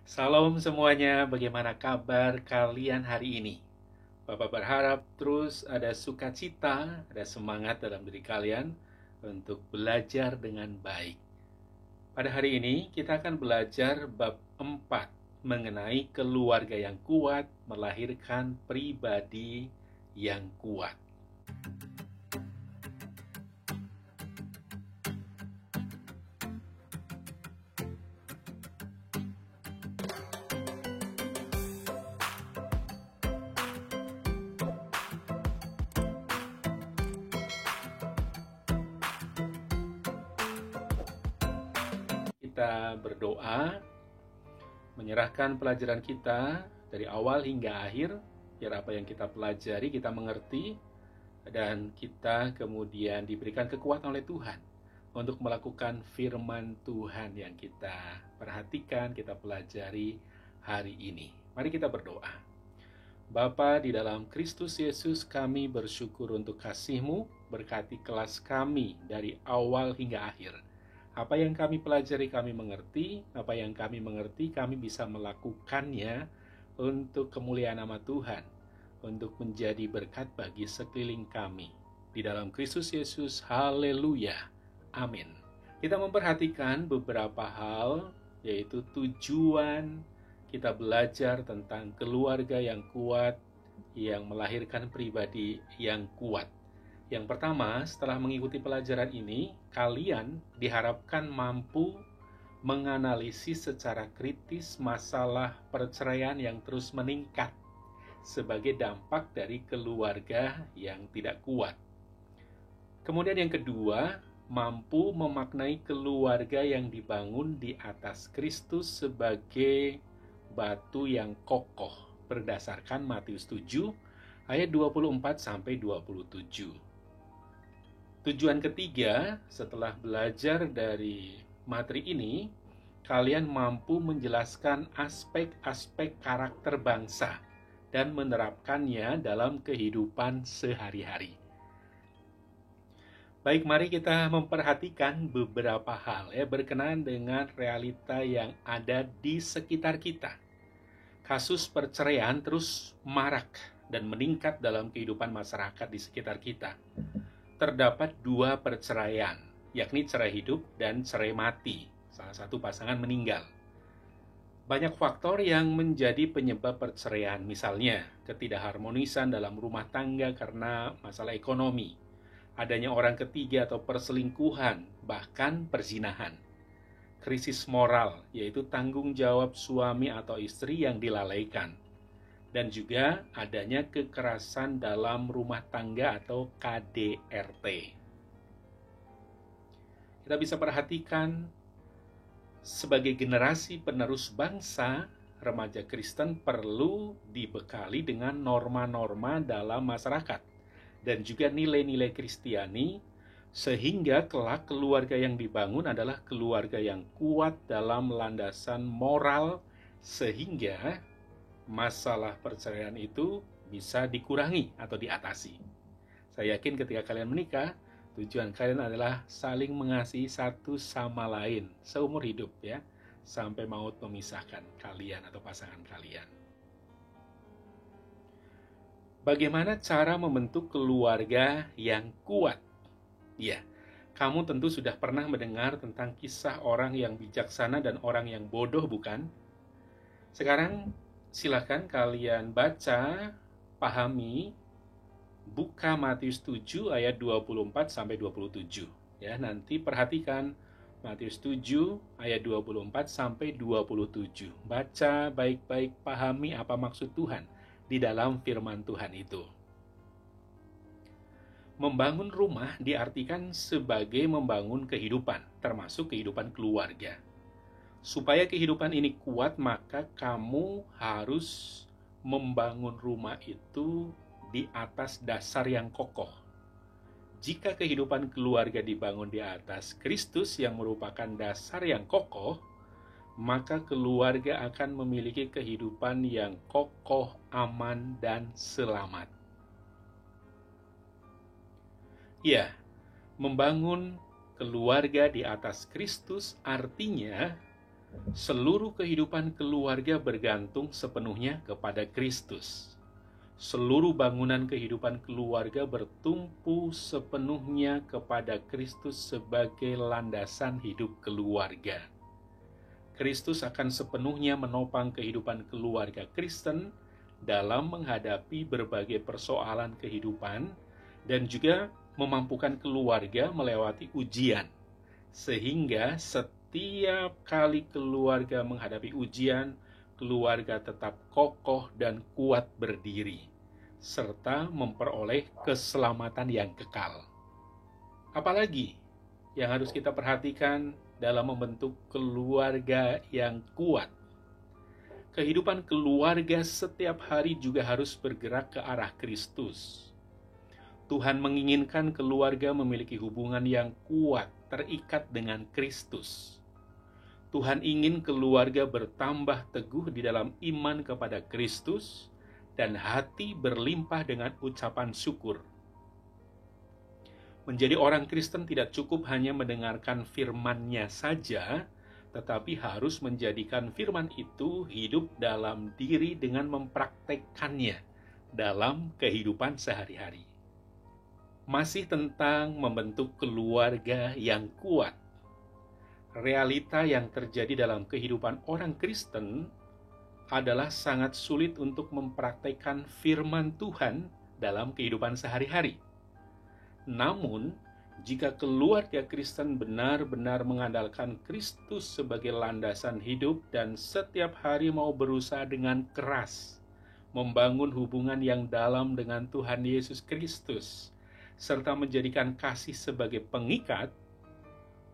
Salam semuanya, bagaimana kabar kalian hari ini? Bapak berharap terus ada sukacita, ada semangat dalam diri kalian untuk belajar dengan baik. Pada hari ini kita akan belajar bab 4 mengenai keluarga yang kuat melahirkan pribadi yang kuat. Kita berdoa, menyerahkan pelajaran kita dari awal hingga akhir, biar apa yang kita pelajari kita mengerti, dan kita kemudian diberikan kekuatan oleh Tuhan untuk melakukan firman Tuhan yang kita perhatikan, kita pelajari hari ini. Mari kita berdoa. Bapa, di dalam Kristus Yesus kami bersyukur untuk kasih-Mu, berkati kelas kami dari awal hingga akhir. Apa yang kami pelajari kami mengerti, apa yang kami mengerti kami bisa melakukannya untuk kemuliaan nama Tuhan, untuk menjadi berkat bagi sekeliling kami. Di dalam Kristus Yesus, haleluya, amin. Kita memperhatikan beberapa hal, yaitu tujuan kita belajar tentang keluarga yang kuat, yang melahirkan pribadi yang kuat. Yang pertama, setelah mengikuti pelajaran ini, kalian diharapkan mampu menganalisis secara kritis masalah perceraian yang terus meningkat sebagai dampak dari keluarga yang tidak kuat. Kemudian yang kedua, mampu memaknai keluarga yang dibangun di atas Kristus sebagai batu yang kokoh berdasarkan Matius 7 ayat 24 sampai 27. Tujuan ketiga, setelah belajar dari materi ini, kalian mampu menjelaskan aspek-aspek karakter bangsa dan menerapkannya dalam kehidupan sehari-hari. Baik, mari kita memperhatikan beberapa hal berkenaan dengan realita yang ada di sekitar kita. Kasus perceraian terus marak dan meningkat dalam kehidupan masyarakat di sekitar kita. Terdapat dua perceraian, yakni cerai hidup dan cerai mati. Salah satu pasangan meninggal. Banyak faktor yang menjadi penyebab perceraian, misalnya ketidakharmonisan dalam rumah tangga karena masalah ekonomi, adanya orang ketiga atau perselingkuhan, bahkan perzinahan. Krisis moral, yaitu tanggung jawab suami atau istri yang dilalaikan. Dan juga adanya kekerasan dalam rumah tangga atau KDRT. Kita bisa perhatikan sebagai generasi penerus bangsa, remaja Kristen perlu dibekali dengan norma-norma dalam masyarakat dan juga nilai-nilai Kristiani, sehingga kelak keluarga yang dibangun adalah keluarga yang kuat dalam landasan moral, sehingga masalah perceraian itu bisa dikurangi atau diatasi. Saya yakin ketika kalian menikah, tujuan kalian adalah saling mengasihi satu sama lain seumur hidup ya, sampai maut memisahkan kalian atau pasangan kalian. Bagaimana cara membentuk keluarga yang kuat? Ya, kamu tentu sudah pernah mendengar tentang kisah orang yang bijaksana dan orang yang bodoh, bukan? Sekarang silakan kalian baca, pahami, buka Matius 7 ayat 24 sampai 27. Ya, nanti perhatikan Matius 7 ayat 24 sampai 27. Baca baik-baik, pahami apa maksud Tuhan di dalam firman Tuhan itu. Membangun rumah diartikan sebagai membangun kehidupan, termasuk kehidupan keluarga. Supaya kehidupan ini kuat, maka kamu harus membangun rumah itu di atas dasar yang kokoh. Jika kehidupan keluarga dibangun di atas Kristus yang merupakan dasar yang kokoh, maka keluarga akan memiliki kehidupan yang kokoh, aman, dan selamat. Ya, membangun keluarga di atas Kristus artinya Seluruh kehidupan keluarga bergantung sepenuhnya kepada Kristus. Seluruh bangunan kehidupan keluarga bertumpu sepenuhnya kepada Kristus sebagai landasan hidup keluarga. Kristus akan sepenuhnya menopang kehidupan keluarga Kristen dalam menghadapi berbagai persoalan kehidupan dan juga memampukan keluarga melewati ujian, sehingga setiap kali keluarga menghadapi ujian, keluarga tetap kokoh dan kuat berdiri, serta memperoleh keselamatan yang kekal. Apalagi yang harus kita perhatikan dalam membentuk keluarga yang kuat? Kehidupan keluarga setiap hari juga harus bergerak ke arah Kristus. Tuhan menginginkan keluarga memiliki hubungan yang kuat, terikat dengan Kristus. Tuhan ingin keluarga bertambah teguh di dalam iman kepada Kristus dan hati berlimpah dengan ucapan syukur. Menjadi orang Kristen tidak cukup hanya mendengarkan firman-Nya saja, tetapi harus menjadikan firman itu hidup dalam diri dengan mempraktekkannya dalam kehidupan sehari-hari. Masih tentang membentuk keluarga yang kuat. Realita yang terjadi dalam kehidupan orang Kristen adalah sangat sulit untuk mempraktekkan firman Tuhan dalam kehidupan sehari-hari. Namun, jika keluarga Kristen benar-benar mengandalkan Kristus sebagai landasan hidup dan setiap hari mau berusaha dengan keras membangun hubungan yang dalam dengan Tuhan Yesus Kristus, serta menjadikan kasih sebagai pengikat,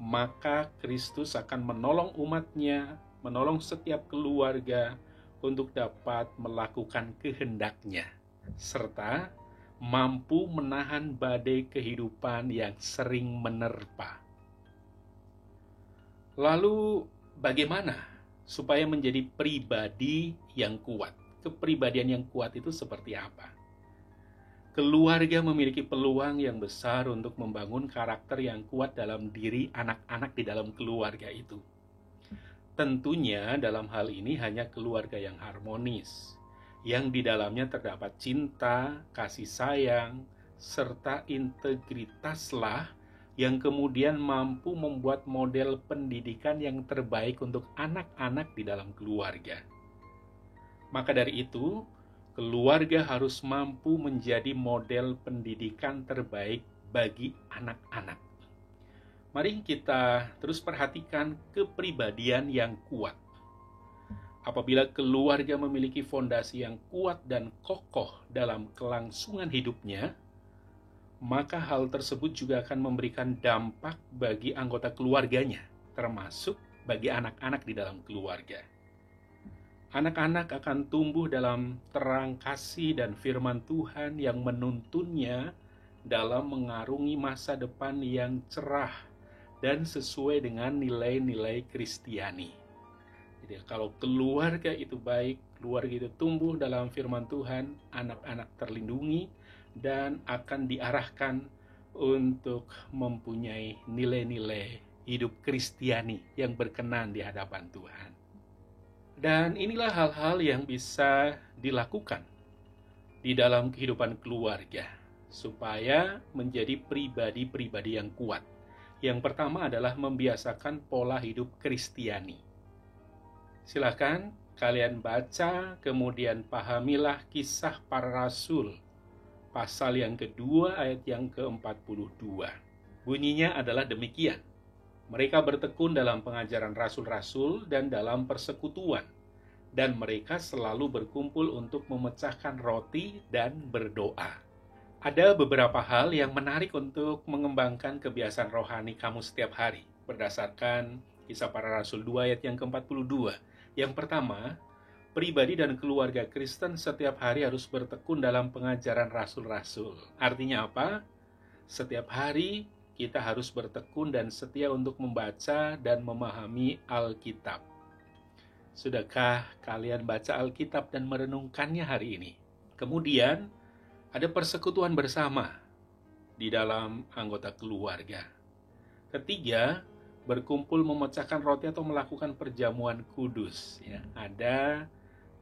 maka Kristus akan menolong umat-Nya, menolong setiap keluarga untuk dapat melakukan kehendak-Nya, serta mampu menahan badai kehidupan yang sering menerpa. Lalu, bagaimana supaya menjadi pribadi yang kuat? Kepribadian yang kuat itu seperti apa? Keluarga memiliki peluang yang besar untuk membangun karakter yang kuat dalam diri anak-anak di dalam keluarga itu. Tentunya dalam hal ini hanya keluarga yang harmonis, yang di dalamnya terdapat cinta, kasih sayang, serta integritaslah yang kemudian mampu membuat model pendidikan yang terbaik untuk anak-anak di dalam keluarga. Maka dari itu, keluarga harus mampu menjadi model pendidikan terbaik bagi anak-anak. Mari kita terus perhatikan kepribadian yang kuat. Apabila keluarga memiliki fondasi yang kuat dan kokoh dalam kelangsungan hidupnya, maka hal tersebut juga akan memberikan dampak bagi anggota keluarganya, termasuk bagi anak-anak di dalam keluarga. Anak-anak akan tumbuh dalam terang kasih dan firman Tuhan yang menuntunnya dalam mengarungi masa depan yang cerah dan sesuai dengan nilai-nilai Kristiani. Jadi kalau keluarga itu baik, keluarga itu tumbuh dalam firman Tuhan, anak-anak terlindungi dan akan diarahkan untuk mempunyai nilai-nilai hidup Kristiani yang berkenan di hadapan Tuhan. Dan inilah hal-hal yang bisa dilakukan di dalam kehidupan keluarga supaya menjadi pribadi-pribadi yang kuat. Yang pertama adalah membiasakan pola hidup Kristiani. Silakan kalian baca, kemudian pahamilah Kisah Para Rasul, pasal yang kedua ayat yang ke-42. Bunyinya adalah demikian. Mereka bertekun dalam pengajaran rasul-rasul dan dalam persekutuan, dan mereka selalu berkumpul untuk memecahkan roti dan berdoa. Ada beberapa hal yang menarik untuk mengembangkan kebiasaan rohani kamu setiap hari, berdasarkan Kisah Para Rasul 2 ayat yang ke-42. Yang pertama, pribadi dan keluarga Kristen setiap hari harus bertekun dalam pengajaran rasul-rasul. Artinya apa? Setiap hari kita harus bertekun dan setia untuk membaca dan memahami Alkitab. Sudahkah kalian baca Alkitab dan merenungkannya hari ini? Kemudian, ada persekutuan bersama di dalam anggota keluarga. Ketiga, berkumpul memecahkan roti atau melakukan perjamuan kudus. Ya, ada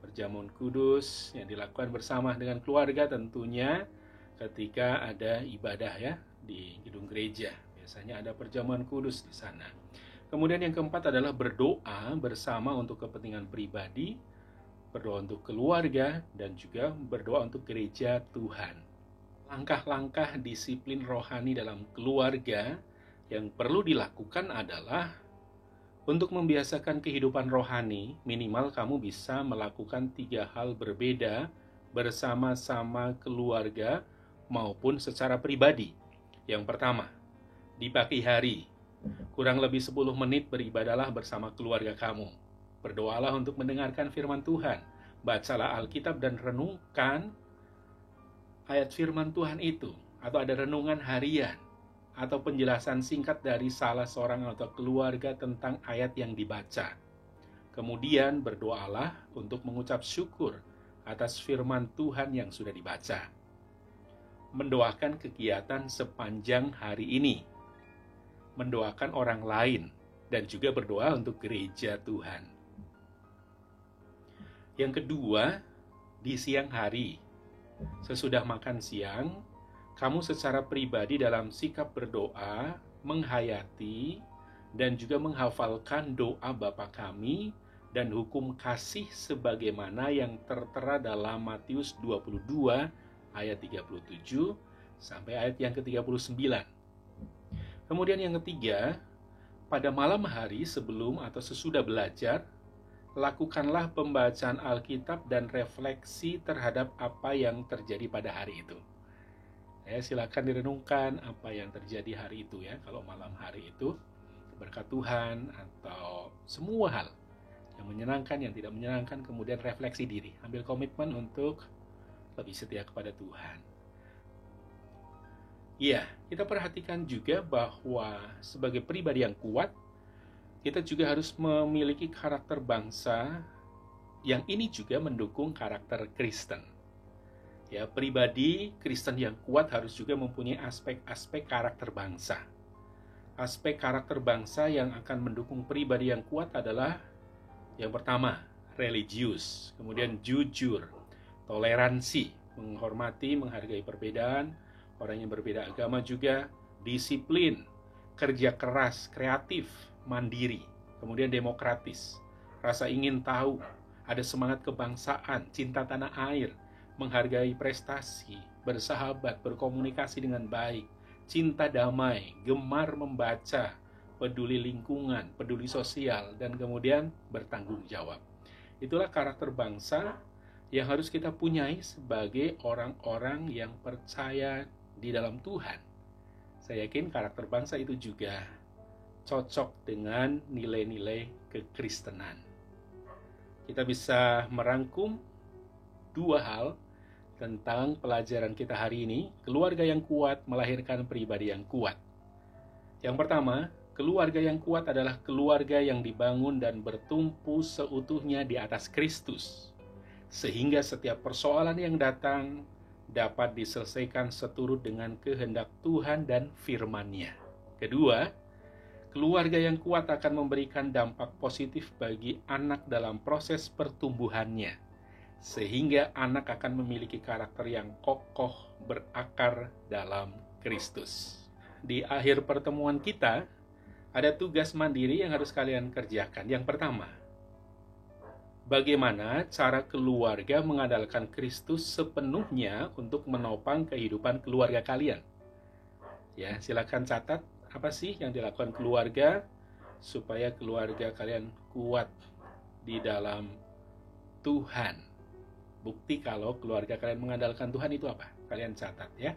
perjamuan kudus yang dilakukan bersama dengan keluarga tentunya ketika ada ibadah ya di gedung gereja. Biasanya ada perjamuan kudus di sana. Kemudian yang keempat adalah berdoa bersama untuk kepentingan pribadi, berdoa untuk keluarga, dan juga berdoa untuk gereja Tuhan. Langkah-langkah disiplin rohani dalam keluarga yang perlu dilakukan adalah untuk membiasakan kehidupan rohani, minimal kamu bisa melakukan 3 hal berbeda bersama-sama keluarga maupun secara pribadi. Yang pertama, di pagi hari, kurang lebih 10 menit beribadahlah bersama keluarga kamu. Berdoalah untuk mendengarkan firman Tuhan. Bacalah Alkitab dan renungkan ayat firman Tuhan itu. Atau ada renungan harian atau penjelasan singkat dari salah seorang atau keluarga tentang ayat yang dibaca. Kemudian berdoalah untuk mengucap syukur atas firman Tuhan yang sudah dibaca. Mendoakan kegiatan sepanjang hari ini. Mendoakan orang lain dan juga berdoa untuk gereja Tuhan. Yang kedua, di siang hari, sesudah makan siang, kamu secara pribadi dalam sikap berdoa, menghayati, dan juga menghafalkan doa Bapa Kami dan hukum kasih sebagaimana yang tertera dalam Matius 22 ayat 37 sampai ayat yang ke-39. Kemudian yang ketiga, pada malam hari sebelum atau sesudah belajar, lakukanlah pembacaan Alkitab dan refleksi terhadap apa yang terjadi pada hari itu. Silakan direnungkan apa yang terjadi hari itu ya. Kalau malam hari itu berkat Tuhan atau semua hal yang menyenangkan, yang tidak menyenangkan, kemudian refleksi diri, ambil komitmen untuk lebih setia kepada Tuhan. Iya, kita perhatikan juga bahwa sebagai pribadi yang kuat, kita juga harus memiliki karakter bangsa yang ini juga mendukung karakter Kristen. Ya, pribadi Kristen yang kuat harus juga mempunyai aspek-aspek karakter bangsa. Aspek karakter bangsa yang akan mendukung pribadi yang kuat adalah yang pertama, religius, kemudian jujur, toleransi, menghormati, menghargai perbedaan, orang yang berbeda agama juga, disiplin, kerja keras, kreatif, mandiri, kemudian demokratis, rasa ingin tahu, ada semangat kebangsaan, cinta tanah air, menghargai prestasi, bersahabat, berkomunikasi dengan baik, cinta damai, gemar membaca, peduli lingkungan, peduli sosial, dan kemudian bertanggung jawab. Itulah karakter bangsa yang harus kita punyai sebagai orang-orang yang percaya di dalam Tuhan. Saya yakin karakter bangsa itu juga cocok dengan nilai-nilai kekristenan. Kita bisa merangkum 2 hal tentang pelajaran kita hari ini. Keluarga yang kuat melahirkan pribadi yang kuat. Yang pertama, keluarga yang kuat adalah keluarga yang dibangun dan bertumpu seutuhnya di atas Kristus, sehingga setiap persoalan yang datang dapat diselesaikan seturut dengan kehendak Tuhan dan firman-Nya. Kedua, keluarga yang kuat akan memberikan dampak positif bagi anak dalam proses pertumbuhannya, sehingga anak akan memiliki karakter yang kokoh berakar dalam Kristus. Di akhir pertemuan kita, ada tugas mandiri yang harus kalian kerjakan. Yang pertama, bagaimana cara keluarga mengandalkan Kristus sepenuhnya untuk menopang kehidupan keluarga kalian. Ya, silakan catat apa sih yang dilakukan keluarga supaya keluarga kalian kuat di dalam Tuhan. Bukti kalau keluarga kalian mengandalkan Tuhan itu apa? Kalian catat ya.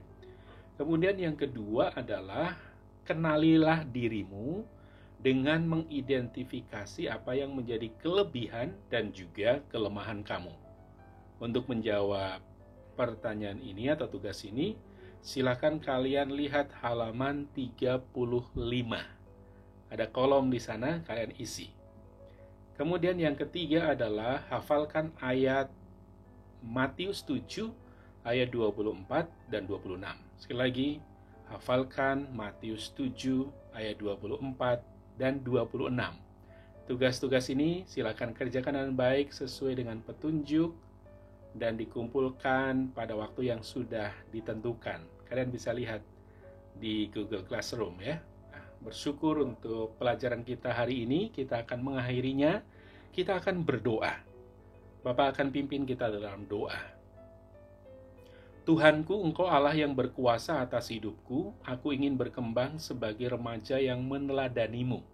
Kemudian yang kedua adalah kenalilah dirimu dengan mengidentifikasi apa yang menjadi kelebihan dan juga kelemahan kamu. Untuk menjawab pertanyaan ini atau tugas ini, silakan kalian lihat halaman 35. Ada kolom di sana, kalian isi. Kemudian yang ketiga adalah hafalkan ayat Matius 7 ayat 24 dan 26. Sekali lagi, hafalkan Matius 7 ayat 24 dan 26. Tugas-tugas ini silakan kerjakan dengan baik sesuai dengan petunjuk dan dikumpulkan pada waktu yang sudah ditentukan. Kalian bisa lihat di Google Classroom ya. Bersyukur untuk pelajaran kita hari ini. Kita akan mengakhirinya. Kita akan berdoa. Bapak akan pimpin kita dalam doa. Tuhanku, Engkau Allah yang berkuasa atas hidupku. Aku ingin berkembang sebagai remaja yang meneladanimu.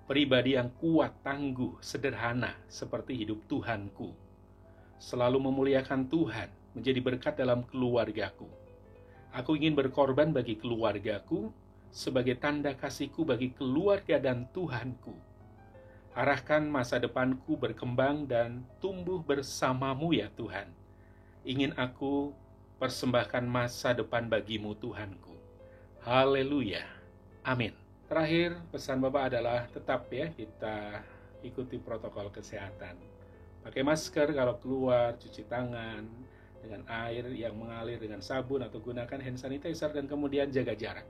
Pribadi yang kuat, tangguh, sederhana, seperti hidup Tuhanku. Selalu memuliakan Tuhan, menjadi berkat dalam keluargaku. Aku ingin berkorban bagi keluargaku, sebagai tanda kasihku bagi keluarga dan Tuhanku. Arahkan masa depanku berkembang dan tumbuh bersamamu ya Tuhan. Ingin aku persembahkan masa depan bagimu Tuhanku. Haleluya. Amin. Terakhir, pesan Bapak adalah tetap ya kita ikuti protokol kesehatan. Pakai masker kalau keluar, cuci tangan dengan air yang mengalir dengan sabun atau gunakan hand sanitizer dan kemudian jaga jarak.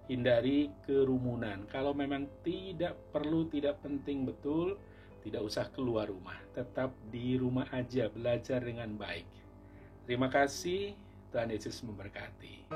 Hindari kerumunan. Kalau memang tidak perlu, tidak penting betul, tidak usah keluar rumah. Tetap di rumah aja, belajar dengan baik. Terima kasih, Tuhan Yesus memberkati.